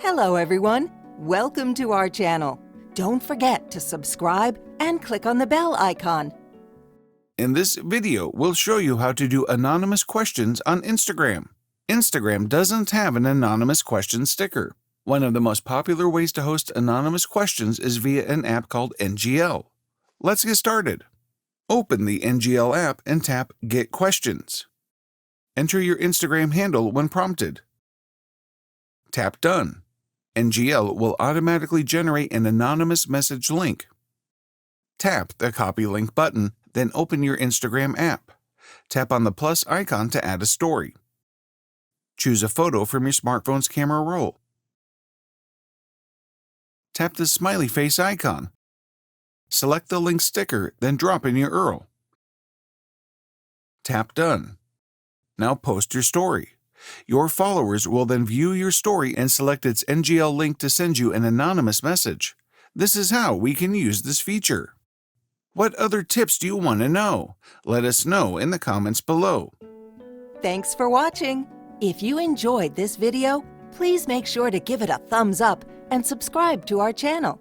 Hello everyone, welcome to our channel. Don't forget to subscribe and click on the bell icon. In this video, we'll show you how to do anonymous questions on Instagram. Instagram doesn't have an anonymous question sticker. One of the most popular ways to host anonymous questions is via an app called NGL. Let's get started. Open the NGL app and tap Get Questions. Enter your Instagram handle when prompted. Tap Done. NGL will automatically generate an anonymous message link. Tap the Copy Link button, then open your Instagram app. Tap on the plus icon to add a story. Choose a photo from your smartphone's camera roll. Tap the smiley face icon. Select the link sticker, then drop in your URL. Tap Done. Now post your story. Your followers will then view your story and select its NGL link to send you an anonymous message. This is how we can use this feature. What other tips do you want to know? Let us know in the comments below. Thanks for watching. If you enjoyed this video, please make sure to give it a thumbs up and subscribe to our channel.